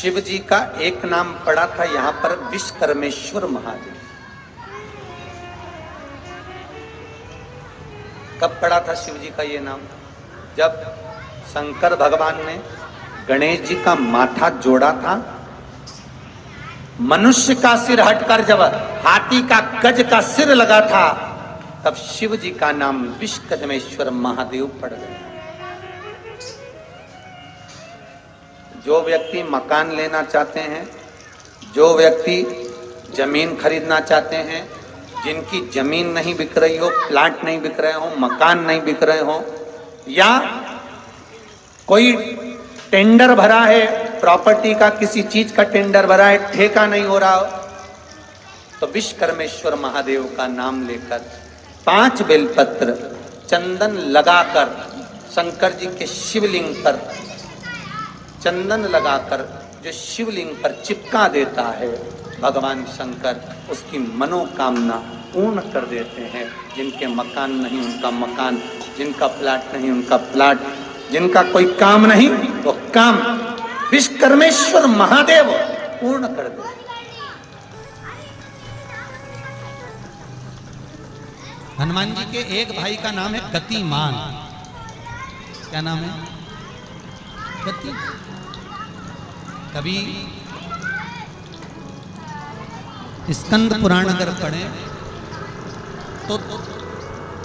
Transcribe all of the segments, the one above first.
शिव जी का एक नाम पड़ा था यहां पर विश्वकर्मेश्वर महादेव। कब पड़ा था शिव जी का ये नाम? जब शंकर भगवान ने गणेश जी का माथा जोड़ा था, मनुष्य का सिर हटकर जब हाथी का गज का सिर लगा था, तब शिव जी का नाम विश्वकर्मेश्वर महादेव पड़ गया। जो व्यक्ति मकान लेना चाहते हैं, जो व्यक्ति जमीन खरीदना चाहते हैं, जिनकी जमीन नहीं बिक रही हो, प्लाट नहीं बिक रहे हो, मकान नहीं बिक रहे हो, या कोई टेंडर भरा है, प्रॉपर्टी का किसी चीज का टेंडर भरा है, ठेका नहीं हो रहा हो, तो विश्वकर्मेश्वर महादेव का नाम लेकर 5 बेलपत्र चंदन लगाकर शंकर जी के शिवलिंग पर चंदन लगाकर जो शिवलिंग पर चिपका देता है, भगवान शंकर उसकी मनोकामना पूर्ण कर देते हैं। जिनके मकान नहीं उनका मकान, जिनका प्लाट नहीं उनका प्लाट, जिनका कोई काम नहीं वो काम विश्वकर्मेश्वर महादेव पूर्ण कर देते। हनुमान जी के एक भाई का नाम है गतिमान। क्या नाम है? गति। कभी स्कंद पुराण अगर पढ़े तो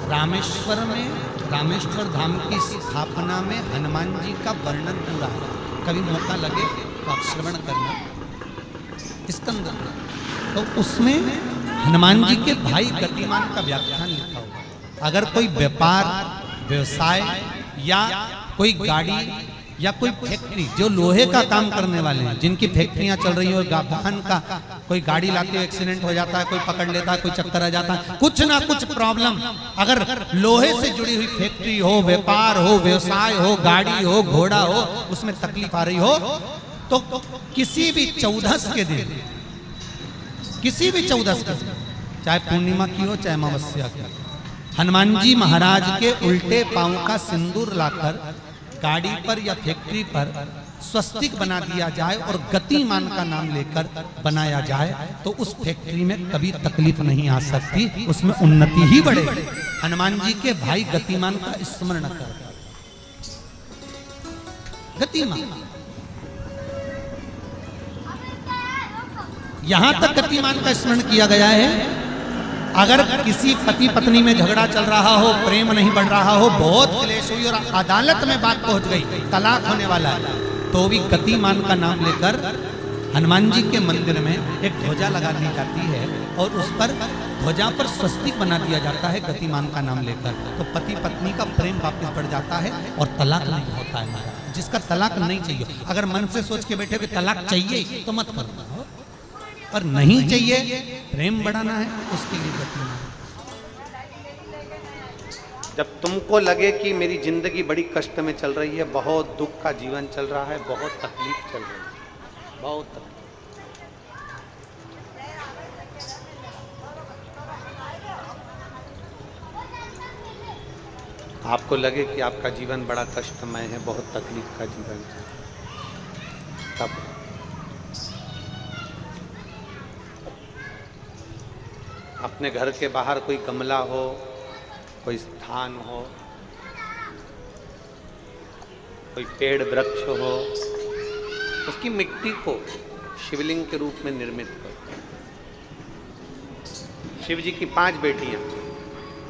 रामेश्वर में, रामेश्वर धाम की स्थापना में हनुमान जी का वर्णन पूरा है। कभी मौका लगे तो आप श्रवण करना स्कंद। तो उसमें हनुमान जी के भाई गतिमान का व्याख्यान लिखा हुआ। अगर कोई व्यापार, व्यवसाय या कोई गाड़ी या कोई फैक्ट्री, जो लोहे का काम करने वाले हैं, जिनकी फैक्ट्रियां चल रही हो, वाहन का कोई गाड़ी लाते हुए एक्सीडेंट हो जाता है, कोई पकड़ लेता है, कोई चक्कर आ जाता है, कुछ ना कुछ प्रॉब्लम, अगर लोहे से जुड़ी हुई फैक्ट्री हो, व्यापार हो, व्यवसाय हो, गाड़ी हो, घोड़ा हो, उसमें तकलीफ आ रही हो, तो किसी भी 14 के दिन, किसी भी 14 के दिन, चाहे पूर्णिमा की हो चाहे अमावस्या की, हनुमान जी महाराज के उल्टे पांव का सिंदूर लाकर गाड़ी पर या फैक्ट्री पर स्वस्तिक बना दिया जाए और गतिमान का नाम लेकर बनाया जाए, तो उस फैक्ट्री में कभी तकलीफ नहीं आ सकती, उसमें उन्नति ही बढ़ेगी। हनुमान जी के भाई गतिमान का स्मरण कर। गतिमान, यहां तक गतिमान का स्मरण किया गया है। अगर किसी पति पत्नी में झगड़ा चल रहा हो, प्रेम नहीं बढ़ रहा हो, बहुत क्लेश हुई और अदालत में बात पहुंच गई, तलाक होने वाला है, तो भी गतिमान का नाम लेकर हनुमान जी के मंदिर में एक ध्वजा लगा दी जाती है और उस पर ध्वजा पर स्वस्तिक बना दिया जाता है गतिमान का नाम लेकर। तो पति पत्नी का प्रेम वापस बढ़ जाता है और तलाक नहीं होता है महाराज। जिसका तलाक नहीं चाहिए, अगर मन से सोच के बैठे कि तलाक चाहिए तो मत करो, पर नहीं चाहिए, प्रेम बढ़ाना है, उसके लिए गतिमान। जब तुमको लगे कि मेरी जिंदगी बड़ी कष्ट में चल रही है, बहुत दुख का जीवन चल रहा है, बहुत तकलीफ चल रही है, बहुत तकलीफ, आपको लगे कि आपका जीवन बड़ा कष्टमय है, बहुत तकलीफ का जीवन है, तब अपने घर के बाहर कोई गमला हो, कोई स्थान हो, कोई पेड़ वृक्ष हो, उसकी मिट्टी को शिवलिंग के रूप में निर्मित करो। शिव जी की 5 बेटियां,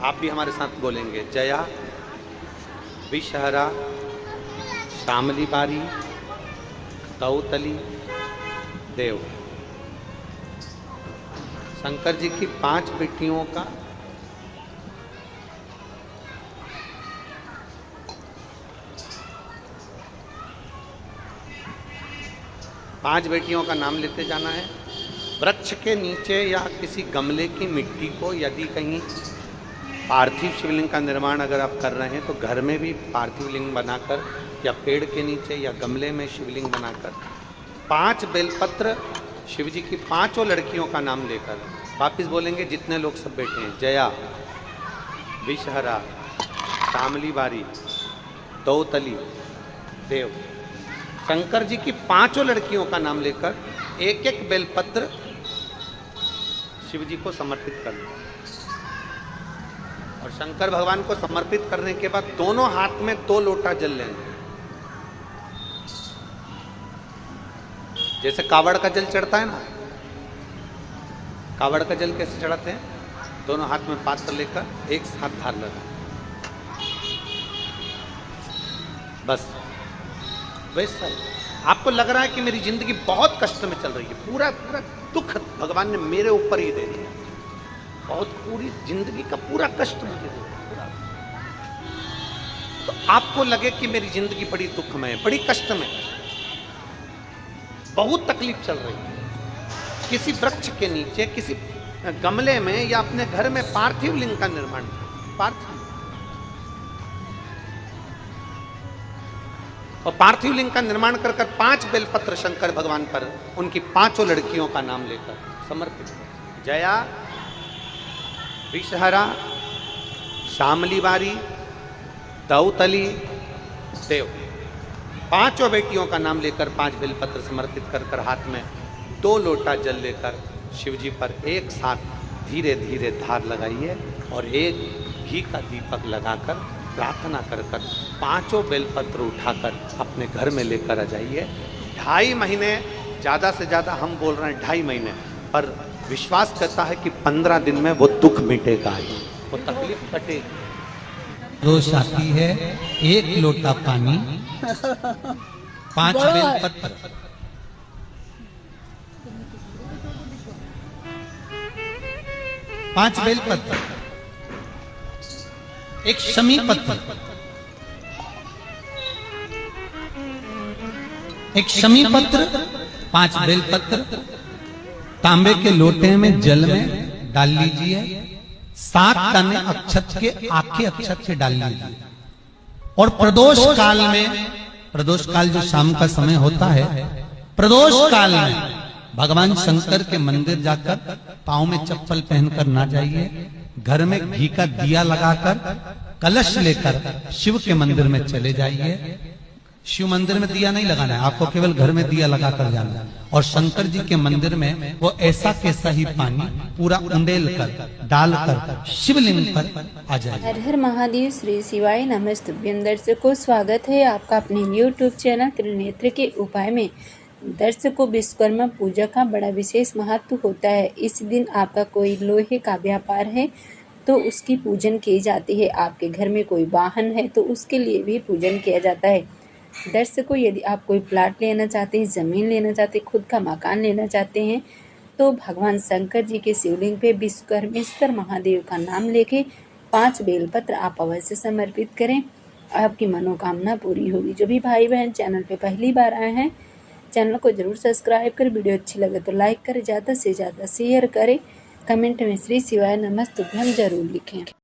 आप भी हमारे साथ बोलेंगे, जया, विषहरा, शामली बारी, तौतली, देव। शंकर जी की 5 बेटियों का पांच बेटियों का नाम लेते जाना है। वृक्ष के नीचे या किसी गमले की मिट्टी को, यदि कहीं पार्थिव शिवलिंग का निर्माण अगर आप कर रहे हैं तो घर में भी पार्थिव लिंग बनाकर या पेड़ के नीचे या गमले में शिवलिंग बनाकर 5 बेलपत्र शिव जी की 5 लड़कियों का नाम लेकर वापिस बोलेंगे, जितने लोग सब बैठे हैं, जया, विषहरा, शामली बारी, दौतली, देव, शंकर जी की 5 लड़कियों का नाम लेकर एक एक बेलपत्र शिव जी को समर्पित कर दो। और शंकर भगवान को समर्पित करने के बाद दोनों हाथ में 2 लोटा जल लेना। जैसे कावड़ का जल चढ़ता है ना, कावड़ का जल कैसे चढ़ाते हैं? दोनों हाथ में पात्र लेकर एक साथ धार लगा, बस वैसा ही। आपको लग रहा है कि मेरी जिंदगी बहुत कष्ट में चल रही है, पूरा पूरा दुख भगवान ने मेरे ऊपर ही दे दिया, बहुत पूरी जिंदगी का पूरा कष्ट मुझे दे दिया पूरा। तो आपको लगे कि मेरी जिंदगी बड़ी दुखमय है, बड़ी कष्ट में, बहुत तकलीफ चल रही है, किसी वृक्ष के नीचे, किसी गमले में या अपने घर में पार्थिव लिंग का निर्माण, पार्थिव और पार्थिव लिंग का निर्माण कर 5 बेलपत्र शंकर भगवान पर उनकी 5 लड़कियों का नाम लेकर समर्पित। जया, विषहरा, शामली बारी, दौतली, देव, 5 बेटियों का नाम लेकर 5 बेलपत्र समर्पित कर हाथ में 2 लोटा जल लेकर शिव जी पर एक साथ धीरे धीरे धार लगाइए और एक घी का दीपक लगाकर प्रार्थना कर 5 बेलपत्र उठाकर अपने घर में लेकर आ जाइए। 2.5 महीने, ज़्यादा से ज़्यादा हम बोल रहे हैं 2.5 महीने, पर विश्वास करता है कि 15 दिन में वो दुख मिटेगा, वो तकलीफ कटेगी। रोज आती है 1 लोटा पानी, 5 बेलपत्र, 5 बेलपत्र, एक शमी पत्र, एक शमी पत्र, 5 बेलपत्र तांबे के लोटे में जल में डाल लीजिए। 7 दाने अक्षत के आखे अक्षत से डाल लीजिए और प्रदोष काल में, प्रदोष काल जो शाम का समय होता है, प्रदोष काल में भगवान शंकर के मंदिर जाकर पांव में चप्पल पहनकर ना जाइए, घर में घी का दिया लगाकर कलश लेकर शिव के मंदिर में चले जाइए। शिव मंदिर में दिया नहीं लगाना है आपको, केवल घर में दिया लगाकर जाना है। और शंकर जी के मंदिर में वो ऐसा कैसा ही पानी पूरा उंडेल कर डालकर शिवलिंग पर आ जाए। हर हर महादेव, श्री शिवाय नमस्तुभ्यं। दर्शकों, स्वागत है आपका अपने YouTube चैनल त्रिनेत्र के उपाय में। दर्शकों, विश्वकर्मा पूजा का बड़ा विशेष महत्व होता है। इस दिन आपका कोई लोहे का व्यापार है तो उसकी पूजन की जाती है। आपके घर में कोई वाहन है तो उसके लिए भी पूजन किया जाता है। दर्शकों, यदि आप कोई प्लाट लेना चाहते हैं, ज़मीन लेना चाहते हैं, खुद का मकान लेना चाहते हैं तो भगवान शंकर जी के शिवलिंग पे विश्वकर्मेश्वर महादेव का नाम लेके 5 बेलपत्र आप अवश्य समर्पित करें, आपकी मनोकामना पूरी होगी। जो भी भाई बहन चैनल पे पहली बार आए हैं, चैनल को जरूर सब्सक्राइब करें, वीडियो अच्छी लगे तो लाइक करें, ज़्यादा से ज़्यादा शेयर करें, कमेंट में श्री शिवाय नमस्तुभ्यं जरूर लिखें।